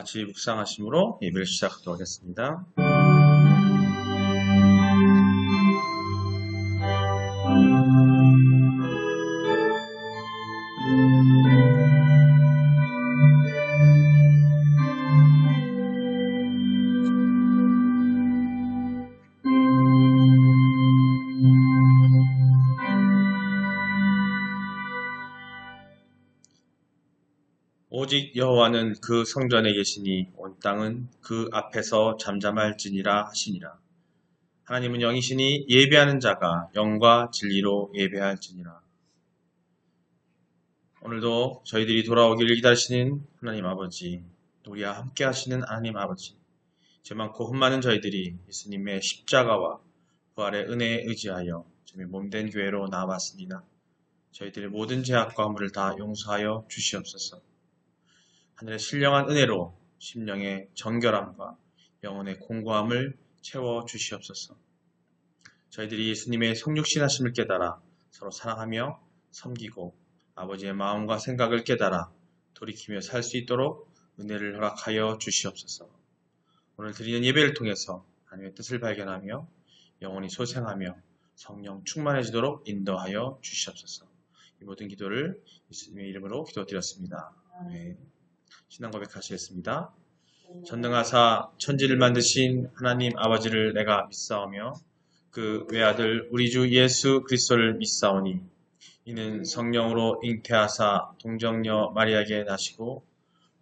같이 묵상하심으로 예배를 시작하도록 하겠습니다. 오직 여호와는 그 성전에 계시니 온 땅은 그 앞에서 잠잠할지니라 하시니라. 하나님은 영이시니 예배하는 자가 영과 진리로 예배할지니라. 오늘도 저희들이 돌아오기를 기다리시는 하나님 아버지, 우리와 함께 하시는 하나님 아버지, 죄 많고 흠 많은 저희들이 예수님의 십자가와 부활의 은혜에 의지하여 주님의 몸된 교회로 나아왔습니다. 저희들의 모든 죄악과 허물을 다 용서하여 주시옵소서. 하늘의 신령한 은혜로 심령의 정결함과 영혼의 공고함을 채워 주시옵소서. 저희들이 예수님의 성육신 하심을 깨달아 서로 사랑하며 섬기고 아버지의 마음과 생각을 깨달아 돌이키며 살 수 있도록 은혜를 허락하여 주시옵소서. 오늘 드리는 예배를 통해서 하나님의 뜻을 발견하며 영혼이 소생하며 성령 충만해지도록 인도하여 주시옵소서. 이 모든 기도를 예수님의 이름으로 기도드렸습니다. 아멘. 신앙 고백하시겠습니다. 전능하사 천지를 만드신 하나님 아버지를 내가 믿사오며 그 외아들 우리 주 예수 그리스도를 믿사오니 이는 성령으로 잉태하사 동정녀 마리아에게 나시고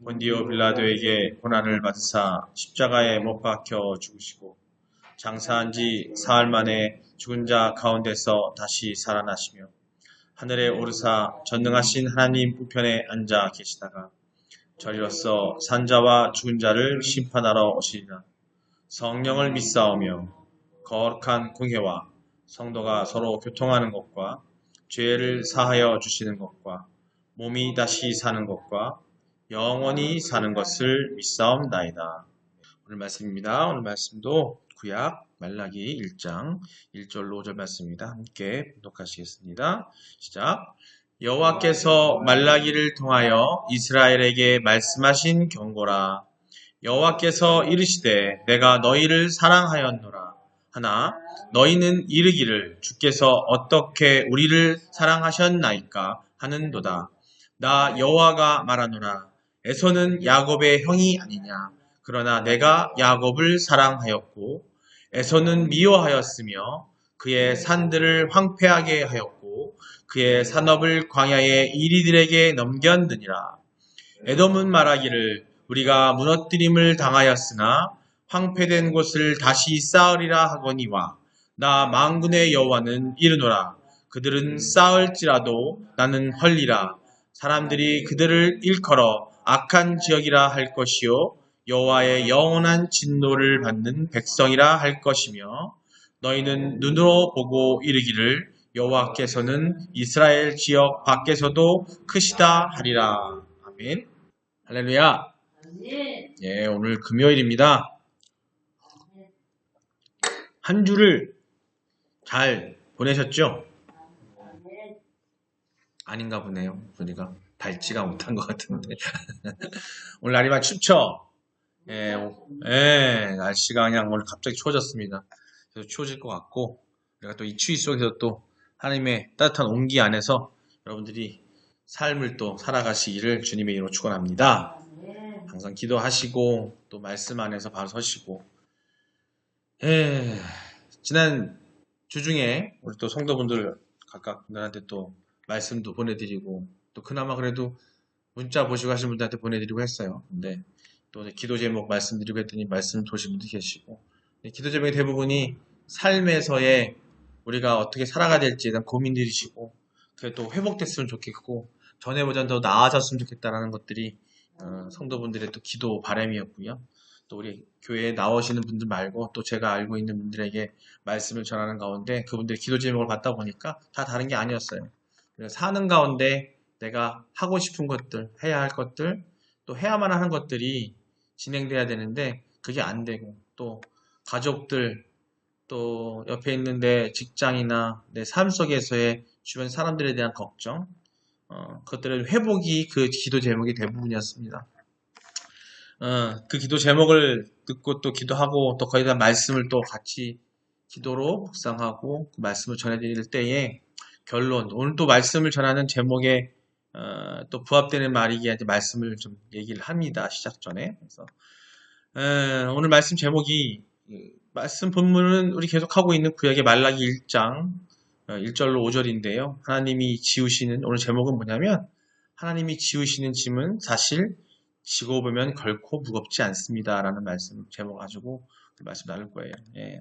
본디오 빌라도에게 고난을 받으사 십자가에 못 박혀 죽으시고 장사한 지 사흘 만에 죽은 자 가운데서 다시 살아나시며 하늘에 오르사 전능하신 하나님 우편에 앉아 계시다가 저리로서 산자와 죽은 자를 심판하러 오시리라. 성령을 믿사오며 거룩한 공회와 성도가 서로 교통하는 것과 죄를 사하여 주시는 것과 몸이 다시 사는 것과 영원히 사는 것을 믿사옵나이다. 오늘 말씀입니다. 오늘 말씀도 구약 말라기 1장 1절로 5절 말씀입니다. 함께 봉독하시겠습니다. 시작. 여호와께서 말라기를 통하여 이스라엘에게 말씀하신 경고라. 여호와께서 이르시되 내가 너희를 사랑하였노라. 하나 너희는 이르기를 주께서 어떻게 우리를 사랑하셨나이까 하는도다. 나 여호와가 말하노라. 에서는 야곱의 형이 아니냐. 그러나 내가 야곱을 사랑하였고 에서는 미워하였으며 그의 산들을 황폐하게 하였고 그의 산업을 광야의 이리들에게 넘겼느니라. 에돔은 말하기를 우리가 무너뜨림을 당하였으나 황폐된 곳을 다시 쌓으리라 하거니와 나 만군의 여호와는 이르노라. 그들은 쌓을지라도 나는 헐리라. 사람들이 그들을 일컬어 악한 지역이라 할 것이요 여호와의 영원한 진노를 받는 백성이라 할 것이며 너희는 눈으로 보고 이르기를 여호와께서는 이스라엘 지역 밖에서도 크시다 하리라. 아멘. 할렐루야. 예, 오늘 금요일입니다. 한 주를 잘 보내셨죠? 아닌가 보네요. 우리가 밟지가 못한 것 같은데. 오늘 날이 많이 춥죠? 예, 날씨가 그냥 오늘 갑자기 추워졌습니다. 그래서 추워질 것 같고, 우리가 또 이 추위 속에서 또 하나님의 따뜻한 온기 안에서 여러분들이 삶을 또 살아가시기를 주님의 이름으로 축원합니다. 항상 기도하시고 또 말씀 안에서 바로 서시고. 지난 주 중에 우리 또 성도분들 각각 분들한테 또 말씀도 보내드리고 또 그나마 그래도 문자 보시고 하신 분들한테 보내드리고 했어요. 근데 또 기도 제목 말씀드리고 했더니 말씀 도신 분도 계시고 기도 제목의 대부분이 삶에서의 우리가 어떻게 살아가야 될지에 대한 고민들이시고 그게 또 회복됐으면 좋겠고 전에보다 더 나아졌으면 좋겠다라는 것들이 성도분들의 또 기도 바람이었고요. 또 우리 교회에 나오시는 분들 말고 또 제가 알고 있는 분들에게 말씀을 전하는 가운데 그분들의 기도 제목을 받다 보니까 다 다른 게 아니었어요. 사는 가운데 내가 하고 싶은 것들, 해야 할 것들, 또 해야만 하는 것들이 진행돼야 되는데 그게 안 되고 또 가족들, 또 옆에 있는 내 직장이나 내 삶 속에서의 주변 사람들에 대한 걱정, 그것들의 회복이 그 기도 제목이 대부분이었습니다. 그 기도 제목을 듣고 또 기도하고 또 거기에 대한 말씀을 또 같이 기도로 묵상하고 그 말씀을 전해드릴 때에 결론, 오늘 또 말씀을 전하는 제목에 또 부합되는 말이기에 이제 말씀을 좀 얘기를 합니다. 시작 전에. 그래서 오늘 말씀 제목이 말씀 본문은 우리 계속하고 있는 구약의 말라기 1장 1절로 5절인데요. 하나님이 지으시는 오늘 제목은 뭐냐면 하나님이 지으시는 짐은 사실 지고 보면 결코 무겁지 않습니다. 라는 말씀 제목 가지고 말씀 나눌 거예요. 예.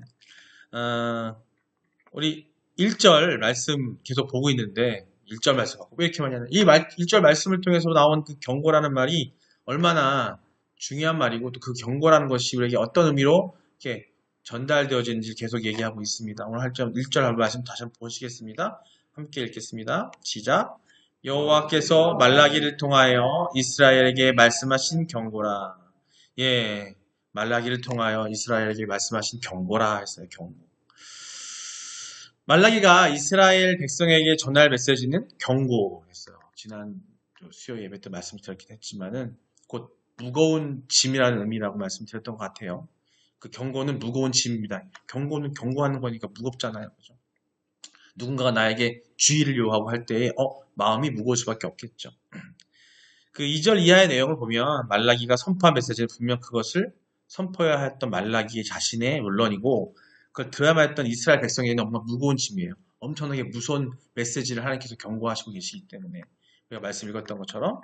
우리 1절 말씀 계속 보고 있는데 1절 말씀 갖고 왜 이렇게 많이 하냐. 이 1절 말씀을 통해서 나온 그 경고라는 말이 얼마나 중요한 말이고 또 그 경고라는 것이 우리에게 어떤 의미로 이렇게 전달되어지는지 계속 얘기하고 있습니다. 오늘 1절 말씀 다시 한번 보시겠습니다. 함께 읽겠습니다. 시작. 여호와께서 말라기를 통하여 이스라엘에게 말씀하신 경고라. 예, 말라기를 통하여 이스라엘에게 말씀하신 경고라 했어요. 경고. 말라기가 이스라엘 백성에게 전할 메시지는 경고였어요. 지난 수요 예배 때 말씀드렸긴 했지만은 곧 무거운 짐이라는 의미라고 말씀드렸던 것 같아요. 그 경고는 무거운 짐입니다. 경고는 경고하는 거니까 무겁잖아요. 그죠? 누군가가 나에게 주의를 요하고 할 때에 마음이 무거울 수밖에 없겠죠. 그 2절 이하의 내용을 보면 말라기가 선포한 메시지는 분명 그것을 선포해야 했던 말라기 자신의 물론이고 그걸 들어야만 했던 이스라엘 백성에게는 너무나 무거운 짐이에요. 엄청나게 무서운 메시지를 하나님께서 경고하시고 계시기 때문에 우리가 말씀 읽었던 것처럼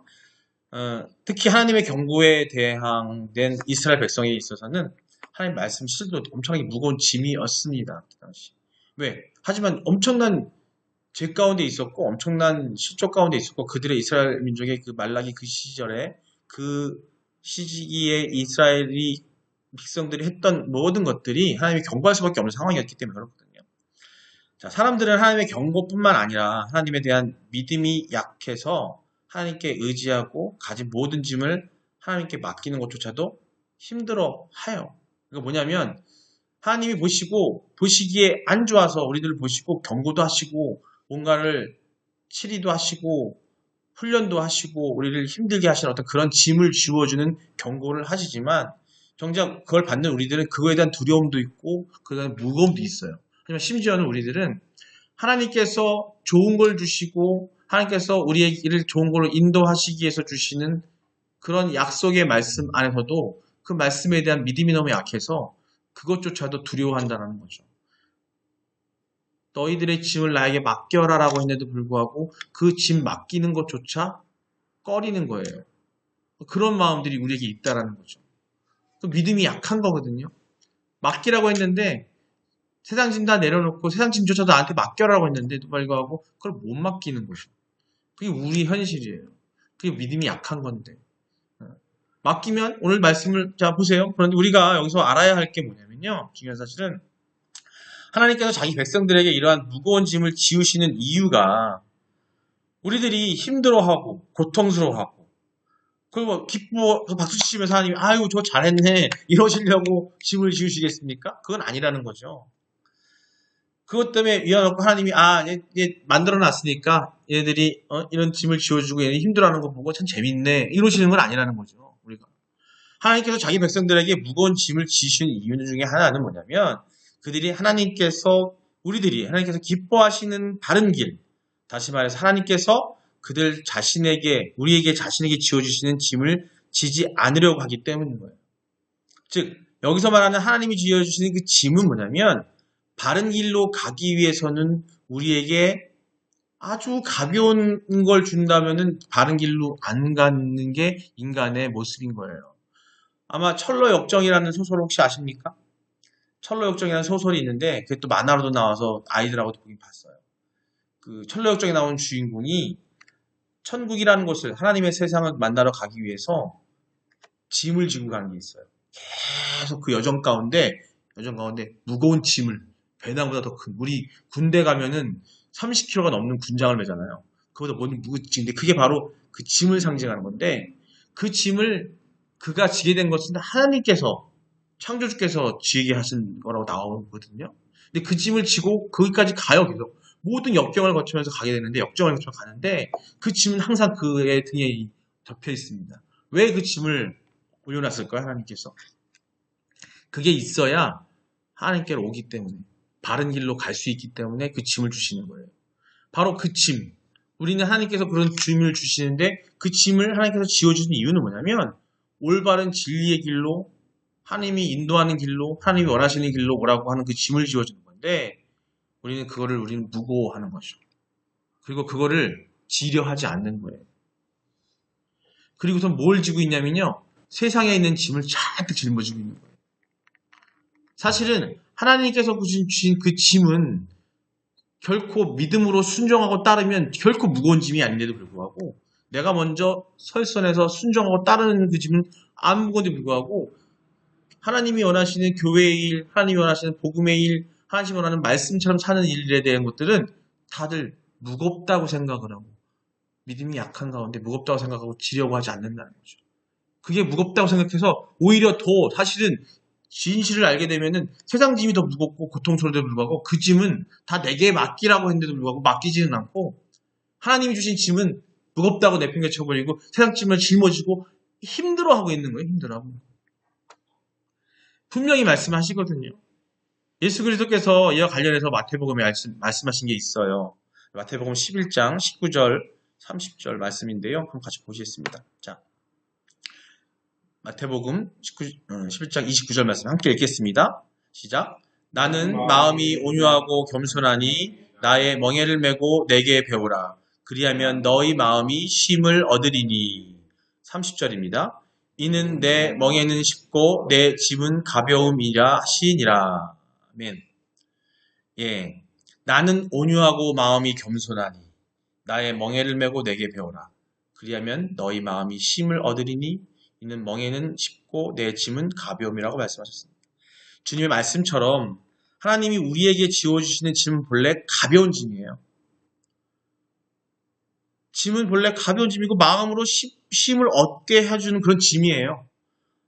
특히 하나님의 경고에 대항된 이스라엘 백성에 있어서는 하나님 말씀 실도 엄청나게 무거운 짐이었습니다. 그 당시. 왜? 하지만 엄청난 죄 가운데 있었고 엄청난 실족 가운데 있었고 그들의 이스라엘 민족의 그 말라기 그 시절에 그 시기에 이스라엘이 백성들이 했던 모든 것들이 하나님이 경고할 수밖에 없는 상황이었기 때문에 그렇거든요. 자, 사람들은 하나님의 경고뿐만 아니라 하나님에 대한 믿음이 약해서 하나님께 의지하고 가진 모든 짐을 하나님께 맡기는 것조차도 힘들어해요. 그게 뭐냐면 하나님이 보시기에 안 좋아서 우리들을 보시고 경고도 하시고 뭔가를 치리도 하시고 훈련도 하시고 우리를 힘들게 하시는 어떤 그런 짐을 지워주는 경고를 하시지만 정작 그걸 받는 우리들은 그거에 대한 두려움도 있고 그에 대한 무거움도 있어요. 하지만 심지어는 우리들은 하나님께서 좋은 걸 주시고 하나님께서 우리의 좋은 걸로 인도하시기 위해서 주시는 그런 약속의 말씀 안에서도 그 말씀에 대한 믿음이 너무 약해서 그것조차도 두려워한다는 거죠. 너희들의 짐을 나에게 맡겨라라고 했는데도 불구하고 그 짐 맡기는 것조차 꺼리는 거예요. 그런 마음들이 우리에게 있다라는 거죠. 그 믿음이 약한 거거든요. 맡기라고 했는데 세상 짐 다 내려놓고 세상 짐조차도 나한테 맡겨라고 했는데도 불구하고 그걸 못 맡기는 거죠. 그게 우리 현실이에요. 그게 믿음이 약한 건데. 맡기면 오늘 말씀을 자 보세요. 그런데 우리가 여기서 알아야 할 게 뭐냐면요. 중요한 사실은 하나님께서 자기 백성들에게 이러한 무거운 짐을 지우시는 이유가 우리들이 힘들어하고 고통스러워하고 그리고 기뻐 박수 치시면서 하나님이 아유 저 잘했네 이러시려고 짐을 지우시겠습니까? 그건 아니라는 거죠. 그것 때문에 위안없고 하나님이 얘 만들어놨으니까 얘들이 이런 짐을 지워주고 얘네 힘들어하는 거 보고 참 재밌네 이러시는 건 아니라는 거죠. 우리가 하나님께서 자기 백성들에게 무거운 짐을 지으시는 이유 중에 하나는 뭐냐면 그들이 하나님께서 기뻐하시는 바른 길, 다시 말해서 하나님께서 그들 자신에게, 우리에게 자신에게 지어주시는 짐을 지지 않으려고 하기 때문인 거예요. 즉, 여기서 말하는 하나님이 지어주시는 그 짐은 뭐냐면, 바른 길로 가기 위해서는 우리에게 아주 가벼운 걸 준다면은 바른 길로 안 가는 게 인간의 모습인 거예요. 아마 철로역정이라는 소설 혹시 아십니까? 철로역정이라는 소설이 있는데 그게 또 만화로도 나와서 아이들하고도 보긴 봤어요. 그 철로역정에 나온 주인공이 천국이라는 곳을 하나님의 세상을 만나러 가기 위해서 짐을 지고 가는 게 있어요. 계속 그 여정 가운데 무거운 짐을 배낭보다 더 큰 우리 군대 가면은 30kg가 넘는 군장을 매잖아요. 그보다 무거운 짐인데 그게 바로 그 짐을 상징하는 건데 그 짐을 그가 지게 된 것은 하나님께서 창조주께서 지게 하신 거라고 나오거든요. 근데 그 짐을 지고 거기까지 가요. 계속 모든 역경을 거치면서 가게 되는데 역정을 거쳐 가는데 그 짐은 항상 그의 등에 접혀 있습니다. 왜 그 짐을 올려놨을까요? 하나님께서. 그게 있어야 하나님께로 오기 때문에, 바른 길로 갈 수 있기 때문에 그 짐을 주시는 거예요. 바로 그 짐. 우리는 하나님께서 그런 짐을 주시는데 그 짐을 하나님께서 지어주신 이유는 뭐냐면 올바른 진리의 길로, 하나님이 인도하는 길로, 하나님이 원하시는 길로 오라고 하는 그 짐을 지어주는 건데 우리는 무거워하는 거죠. 그리고 그거를 지려 하지 않는 거예요. 그리고선 뭘 지고 있냐면요. 세상에 있는 짐을 잔뜩 짊어지고 있는 거예요. 사실은 하나님께서 주신 그 짐은 결코 믿음으로 순종하고 따르면 결코 무거운 짐이 아닌데도 불구하고 내가 먼저 설선에서 순종하고 따르는 그 짐은 안 무거운데도 불구하고 하나님이 원하시는 교회의 일, 하나님이 원하시는 복음의 일, 하나님이 원하는 말씀처럼 사는 일에 대한 것들은 다들 무겁다고 생각을 하고 믿음이 약한 가운데 무겁다고 생각하고 지려고 하지 않는다는 거죠. 그게 무겁다고 생각해서 오히려 더 사실은 진실을 알게 되면은 세상 짐이 더 무겁고 고통스러운데도 불구하고 그 짐은 다 내게 맡기라고 했는데도 불구하고 맡기지는 않고 하나님이 주신 짐은 무겁다고 내팽개쳐버리고 세상 짐을 짊어지고 힘들어하고 있는 거예요. 힘들어하고. 분명히 말씀하시거든요. 예수 그리스도께서 이와 관련해서 마태복음에 말씀하신 게 있어요. 마태복음 11장 19절 30절 말씀인데요. 한번 같이 보시겠습니다. 자, 마태복음 11장 29절 말씀 함께 읽겠습니다. 시작. 나는 마음이 온유하고 겸손하니 나의 멍에를 메고 내게 배우라. 그리하면 너희 마음이 쉼을 얻으리니. 30절입니다. 이는 내 멍에는 쉽고 내 짐은 가벼움이라 하시니라. 아멘. 예, 나는 온유하고 마음이 겸손하니 나의 멍에를 메고 내게 배우라. 그리하면 너희 마음이 쉼을 얻으리니 이는 멍에는 쉽고 내 짐은 가벼움이라고 말씀하셨습니다. 주님의 말씀처럼 하나님이 우리에게 지어주시는 짐은 본래 가벼운 짐이에요. 짐은 본래 가벼운 짐이고 마음으로 쉼을 얻게 해주는 그런 짐이에요.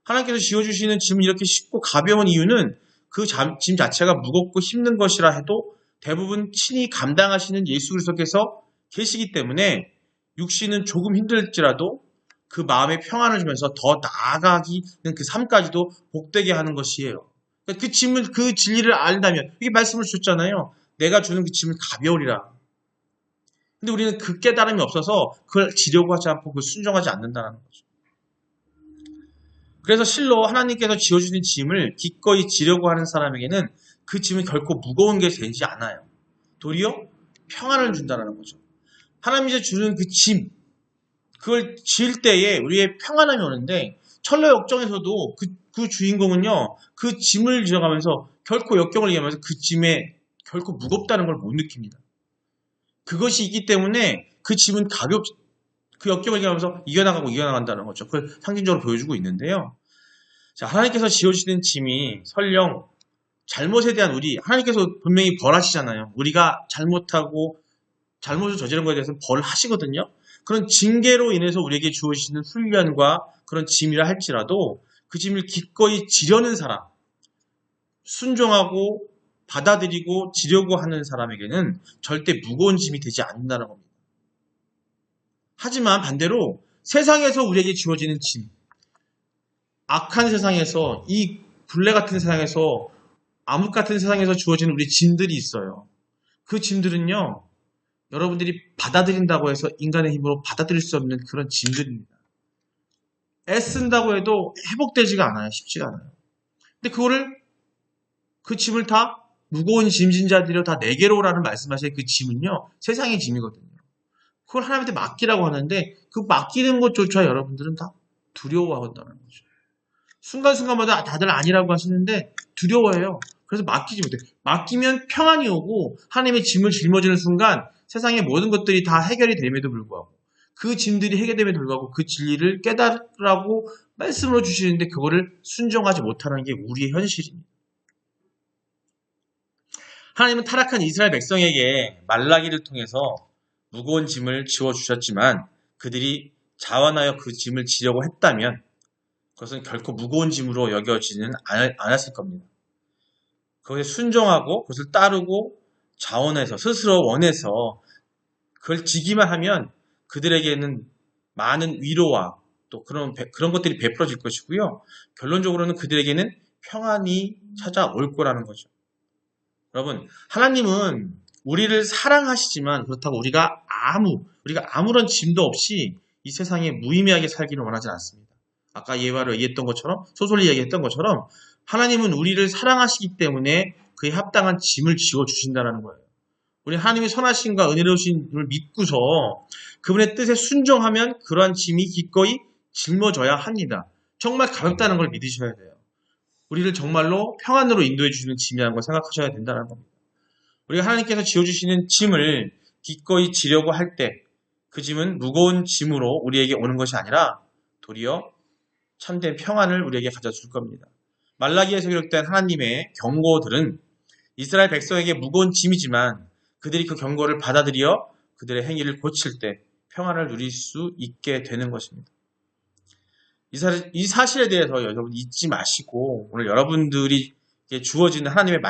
하나님께서 지어주시는 짐은 이렇게 쉽고 가벼운 이유는 그 짐 자체가 무겁고 힘든 것이라 해도 대부분 친히 감당하시는 예수 그리스도께서 계시기 때문에 육신은 조금 힘들지라도 그 마음의 평안을 주면서 더 나아가기는 그 삶까지도 복되게 하는 것이에요. 그 짐을, 그 진리를 안다면, 이게 말씀을 주셨잖아요. 내가 주는 그 짐은 가벼우리라. 근데 우리는 그 깨달음이 없어서 그걸 지려고 하지 않고 그걸 순종하지 않는다는 거죠. 그래서 실로 하나님께서 지어주신 짐을 기꺼이 지려고 하는 사람에게는 그 짐은 결코 무거운 게 되지 않아요. 도리어 평안을 준다는 거죠. 하나님이 주는 그 짐, 그걸 지을 때에 우리의 평안함이 오는데 철로 역정에서도 그 주인공은요, 그 짐을 지어가면서 결코 역경을 이겨가면서 그 짐에 결코 무겁다는 걸 못 느낍니다. 그것이 있기 때문에 그 짐은 그 역경을 이겨가면서 이겨나간다는 거죠. 그걸 상징적으로 보여주고 있는데요. 자, 하나님께서 지어주시는 짐이 설령 잘못에 대한 하나님께서 분명히 벌하시잖아요. 우리가 잘못을 저지른 것에 대해서는 벌을 하시거든요. 그런 징계로 인해서 우리에게 주어지는 훈련과 그런 짐이라 할지라도 그 짐을 기꺼이 지려는 사람, 순종하고 받아들이고 지려고 하는 사람에게는 절대 무거운 짐이 되지 않는다는 겁니다. 하지만 반대로 세상에서 우리에게 주어지는 짐, 악한 세상에서, 이 굴레 같은 세상에서, 암흑 같은 세상에서 주어지는 우리 짐들이 있어요. 그 짐들은요, 여러분들이 받아들인다고 해서 인간의 힘으로 받아들일 수 없는 그런 짐들입니다. 애쓴다고 해도 회복되지가 않아요. 쉽지가 않아요. 근데 그 짐을 다 무거운 짐진 자들이여 다 내게로 오라는 말씀하신 그 짐은요, 세상의 짐이거든요. 그걸 하나님한테 맡기라고 하는데 그 맡기는 것조차 여러분들은 다 두려워한다는 거죠. 순간순간마다 다들 아니라고 하시는데 두려워해요. 그래서 맡기지 못해요. 맡기면 평안이 오고 하나님의 짐을 짊어지는 순간 세상의 모든 것들이 다 해결이 됨에도 불구하고 그 짐들이 해결됨에도 불구하고 그 진리를 깨달으라고 말씀으로 주시는데 그거를 순종하지 못하는 게 우리의 현실입니다. 하나님은 타락한 이스라엘 백성에게 말라기를 통해서 무거운 짐을 지워주셨지만 그들이 자원하여 그 짐을 지려고 했다면 그것은 결코 무거운 짐으로 여겨지는 않았을 겁니다. 그것에 순종하고 그것을 따르고 자원해서 스스로 원해서 그걸 지기만 하면 그들에게는 많은 위로와 또 그런 것들이 베풀어질 것이고요. 결론적으로는 그들에게는 평안이 찾아올 거라는 거죠. 여러분, 하나님은 우리를 사랑하시지만 그렇다고 우리가 아무런 짐도 없이 이 세상에 무의미하게 살기를 원하지 않습니다. 아까 예화로 얘기했던 것처럼, 소설리 얘기했던 것처럼 하나님은 우리를 사랑하시기 때문에 그에 합당한 짐을 지워주신다는 거예요. 우리 하나님의 선하심과 은혜로우심을 믿고서 그분의 뜻에 순종하면 그러한 짐이 기꺼이 짊어져야 합니다. 정말 가볍다는 걸 믿으셔야 돼요. 우리를 정말로 평안으로 인도해 주시는 짐이라는 걸 생각하셔야 된다는 겁니다. 우리가 하나님께서 지어주시는 짐을 기꺼이 지려고 할 때 그 짐은 무거운 짐으로 우리에게 오는 것이 아니라 도리어 참된 평안을 우리에게 가져줄 겁니다. 말라기에서 기록된 하나님의 경고들은 이스라엘 백성에게 무거운 짐이지만 그들이 그 경고를 받아들여 그들의 행위를 고칠 때 평안을 누릴 수 있게 되는 것입니다. 이 사실에 대해서 여러분 잊지 마시고 오늘 여러분들이 주어지는 하나님의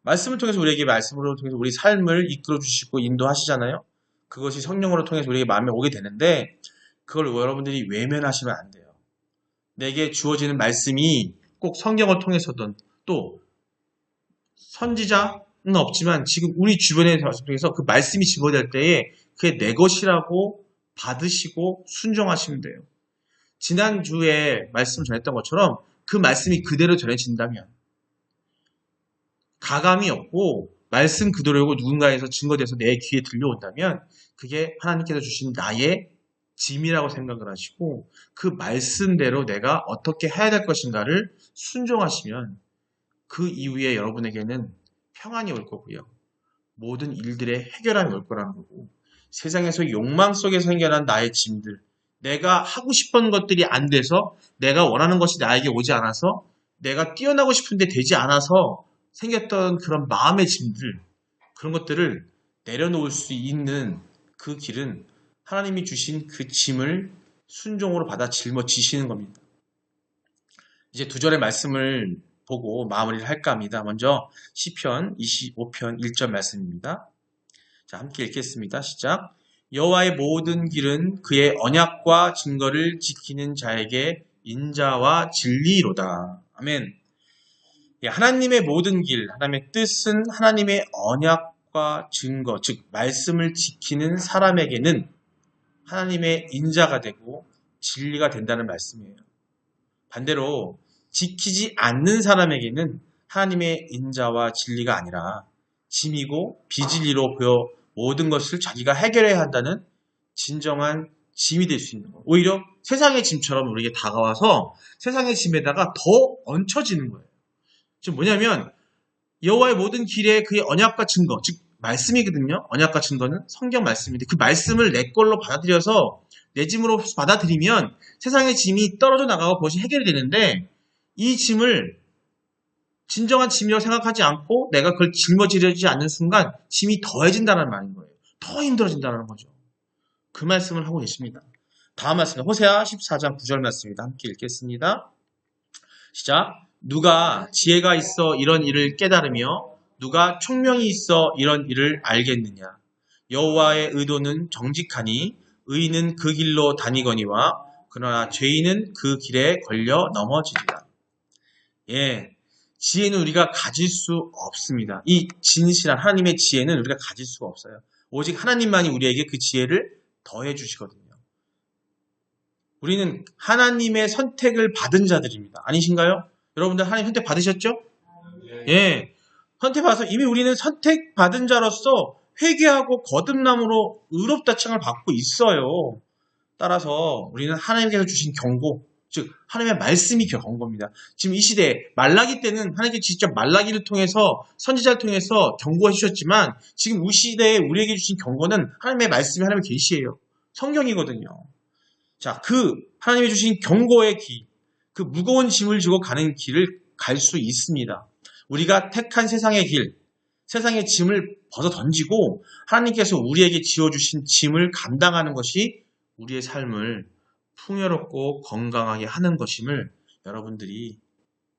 말씀을 통해서 우리에게 말씀으로 통해서 우리 삶을 이끌어 주시고 인도하시잖아요. 그것이 성령으로 통해서 우리에게 마음에 오게 되는데 그걸 여러분들이 외면하시면 안 돼요. 내게 주어지는 말씀이 꼭 성경을 통해서든 또 선지자는 없지만 지금 우리 주변의 통해서 그 말씀이 집어될 때에 그게 내 것이라고 받으시고 순종하시면 돼요. 지난주에 말씀 전했던 것처럼 그 말씀이 그대로 전해진다면 가감이 없고 말씀 그대로고 누군가에서 증거돼서 내 귀에 들려온다면 그게 하나님께서 주신 나의 짐이라고 생각을 하시고 그 말씀대로 내가 어떻게 해야 될 것인가를 순종하시면 그 이후에 여러분에게는 평안이 올 거고요. 모든 일들의 해결함이 올 거라는 거고 세상에서 욕망 속에서 생겨난 나의 짐들 내가 하고 싶은 것들이 안 돼서 내가 원하는 것이 나에게 오지 않아서 내가 뛰어나고 싶은데 되지 않아서 생겼던 그런 마음의 짐들 그런 것들을 내려놓을 수 있는 그 길은 하나님이 주신 그 짐을 순종으로 받아 짊어지시는 겁니다. 이제 두 절의 말씀을 보고 마무리를 할까 합니다. 먼저 시편 25편 1절 말씀입니다. 자, 함께 읽겠습니다. 시작. 여호와의 모든 길은 그의 언약과 증거를 지키는 자에게 인자와 진리로다. 아멘. 하나님의 모든 길, 하나님의 뜻은 하나님의 언약과 증거, 즉 말씀을 지키는 사람에게는 하나님의 인자가 되고 진리가 된다는 말씀이에요. 반대로 지키지 않는 사람에게는 하나님의 인자와 진리가 아니라 짐이고 비진리로 보여 모든 것을 자기가 해결해야 한다는 진정한 짐이 될 수 있는 거예요. 오히려 세상의 짐처럼 우리에게 다가와서 세상의 짐에다가 더 얹혀지는 거예요. 지금 뭐냐면 여호와의 모든 길에 그의 언약과 증거, 즉 말씀이거든요. 언약과 증거는 성경 말씀인데 그 말씀을 내 걸로 받아들여서 내 짐으로 받아들이면 세상의 짐이 떨어져 나가고 그것이 해결이 되는데 이 짐을 진정한 짐이라고 생각하지 않고 내가 그걸 짊어지려지 않는 순간 짐이 더해진다는 말인 거예요. 더 힘들어진다는 거죠. 그 말씀을 하고 계십니다. 다음 말씀은 호세아 14장 9절 말씀입니다. 함께 읽겠습니다. 시작. 누가 지혜가 있어 이런 일을 깨달으며 누가 총명이 있어 이런 일을 알겠느냐. 여호와의 의도는 정직하니 의인은 그 길로 다니거니와 그러나 죄인은 그 길에 걸려 넘어지리라. 예, 지혜는 우리가 가질 수 없습니다. 이 진실한 하나님의 지혜는 우리가 가질 수가 없어요. 오직 하나님만이 우리에게 그 지혜를 더해 주시거든요. 우리는 하나님의 선택을 받은 자들입니다. 아니신가요? 여러분들 하나님 선택 받으셨죠? 예. 선택받아서 이미 우리는 선택받은 자로서 회개하고 거듭남으로 의롭다 칭을 받고 있어요. 따라서 우리는 하나님께서 주신 경고, 즉 하나님의 말씀이 경고입니다. 지금 이 시대에 말라기 때는 하나님께서 직접 말라기를 통해서 선지자를 통해서 경고해 주셨지만 지금 이 시대에 우리에게 주신 경고는 하나님의 말씀이 하나님의 계시예요. 성경이거든요. 자, 그 하나님이 주신 경고의 길, 그 무거운 짐을 지고 가는 길을 갈 수 있습니다. 우리가 택한 세상의 길, 세상의 짐을 벗어 던지고 하나님께서 우리에게 지어주신 짐을 감당하는 것이 우리의 삶을 풍요롭고 건강하게 하는 것임을 여러분들이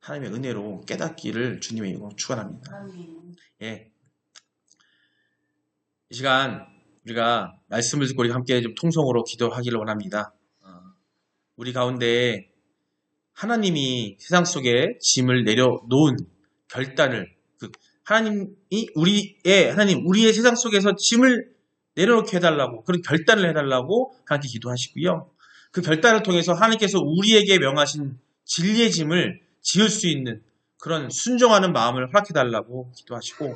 하나님의 은혜로 깨닫기를 주님의 이름으로 축원합니다. 예. 이 시간 우리가 말씀을 듣고 우리 함께 좀 통성으로 기도하기를 원합니다. 우리 가운데 하나님이 세상 속에 짐을 내려놓은 결단을, 하나님, 우리의 세상 속에서 짐을 내려놓게 해달라고, 그런 결단을 해달라고 하나님께 기도하시고요. 그 결단을 통해서 하나님께서 우리에게 명하신 진리의 짐을 지을 수 있는 그런 순종하는 마음을 허락해달라고 기도하시고,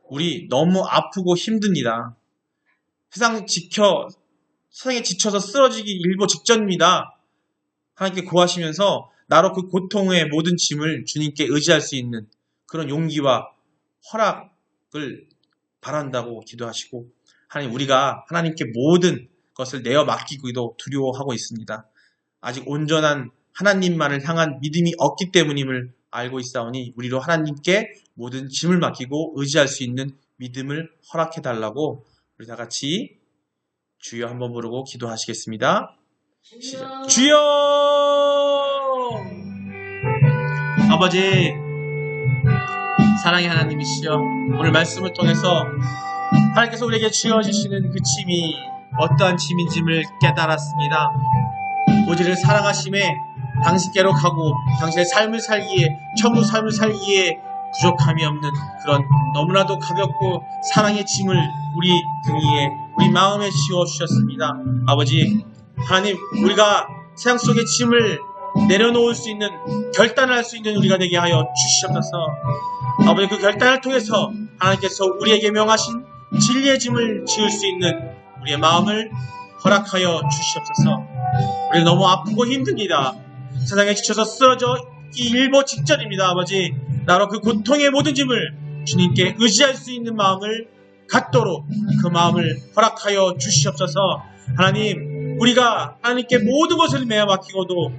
우리 너무 아프고 힘듭니다. 세상에 지쳐서 쓰러지기 일보 직전입니다. 하나님께 구하시면서 나로 그 고통의 모든 짐을 주님께 의지할 수 있는 그런 용기와 허락을 바란다고 기도하시고, 하나님, 우리가 하나님께 모든 것을 내어 맡기기도 두려워하고 있습니다. 아직 온전한 하나님만을 향한 믿음이 없기 때문임을 알고 있사오니 우리로 하나님께 모든 짐을 맡기고 의지할 수 있는 믿음을 허락해달라고 우리 다 같이 주여 한번 부르고 기도하시겠습니다. 시작. 주여! 아버지, 사랑의 하나님이시여, 오늘 말씀을 통해서 하나님께서 우리에게 주어주시는 그 짐이 어떠한 짐인지를 깨달았습니다. 우리를 사랑하심에 당신께로 가고 당신의 삶을 살기에, 천국 삶을 살기에 부족함이 없는 그런 너무나도 가볍고 사랑의 짐을 우리 등 위에, 우리 마음에 지어주셨습니다. 아버지, 하나님, 우리가 세상 속의 짐을 내려놓을 수 있는, 결단을 할 수 있는 우리가 되게 하여 주시옵소서. 아버지, 그 결단을 통해서 하나님께서 우리에게 명하신 진리의 짐을 지을 수 있는 우리의 마음을 허락하여 주시옵소서. 우리 너무 아프고 힘듭니다. 세상에 지쳐서 쓰러져 일보 직전입니다. 아버지, 나로 그 고통의 모든 짐을 주님께 의지할 수 있는 마음을 갖도록 그 마음을 허락하여 주시옵소서. 하나님, 우리가 하나님께 모든 것을 매어 맡기고도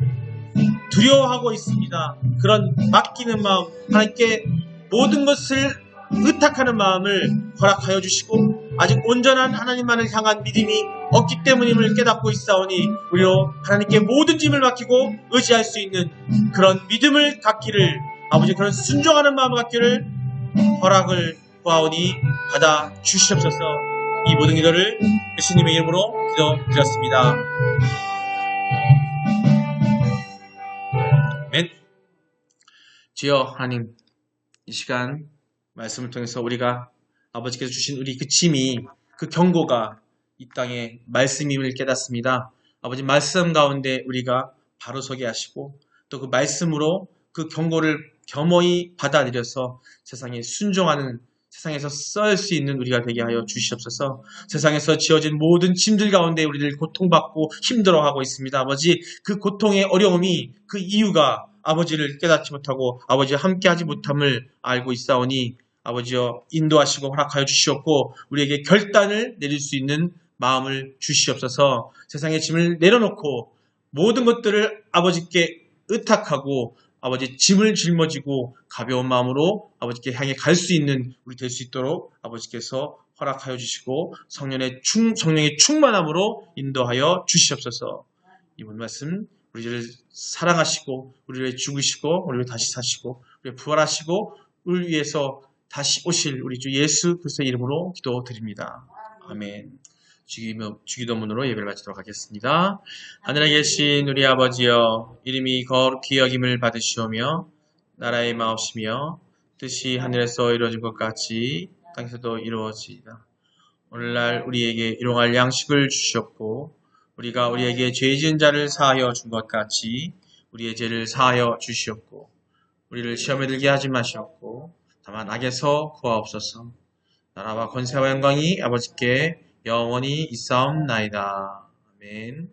두려워하고 있습니다. 그런 맡기는 마음, 하나님께 모든 것을 의탁하는 마음을 허락하여 주시고, 아직 온전한 하나님만을 향한 믿음이 없기 때문임을 깨닫고 있사오니 우리로 하나님께 모든 짐을 맡기고 의지할 수 있는 그런 믿음을 갖기를, 아버지, 그런 순종하는 마음을 갖기를 허락을 구하오니 받아 주시옵소서. 이 모든 기도를 예수님의 이름으로 기도드렸습니다. 아멘. 주여 하나님, 이 시간 말씀을 통해서 우리가 아버지께서 주신 우리 그 짐이, 그 경고가 이 땅의 말씀임을 깨닫습니다. 아버지, 말씀 가운데 우리가 바로 서게 하시고, 또 그 말씀으로 그 경고를 겸허히 받아들여서 세상에 순종하는, 세상에서 썰 수 있는 우리가 되게 하여 주시옵소서. 세상에서 지어진 모든 짐들 가운데 우리를 고통받고 힘들어하고 있습니다. 아버지, 그 고통의 어려움이, 그 이유가 아버지를 깨닫지 못하고 아버지와 함께하지 못함을 알고 있사오니 아버지여, 인도하시고 허락하여 주시옵고 우리에게 결단을 내릴 수 있는 마음을 주시옵소서. 세상의 짐을 내려놓고 모든 것들을 아버지께 의탁하고 아버지, 짐을 짊어지고 가벼운 마음으로 아버지께 향해 갈 수 있는 우리 될 수 있도록 아버지께서 허락하여 주시고 성령의 충만함으로 인도하여 주시옵소서. 이번 말씀, 우리를 사랑하시고 우리를 죽으시고 우리를 다시 사시고 우리를 부활하시고 우리를 위해서 다시 오실 우리 주 예수 그리스도의 이름으로 기도드립니다. 아멘. 주기도문으로 예배를 마치도록 하겠습니다. 하늘에 계신 우리 아버지여, 이름이 거룩히 여김을 받으시오며 나라의 마옵시며 뜻이 하늘에서 이루어진 것 같이 땅에서도 이루어지이다. 오늘날 우리에게 일용할 양식을 주시옵고 우리가 우리에게 죄 지은 자를 사하여 준 것 같이 우리의 죄를 사하여 주시옵고 우리를 시험에 들게 하지 마시옵고 다만 악에서 구하옵소서. 나라와 권세와 영광이 아버지께 영원히 있사옵나이다. 아멘.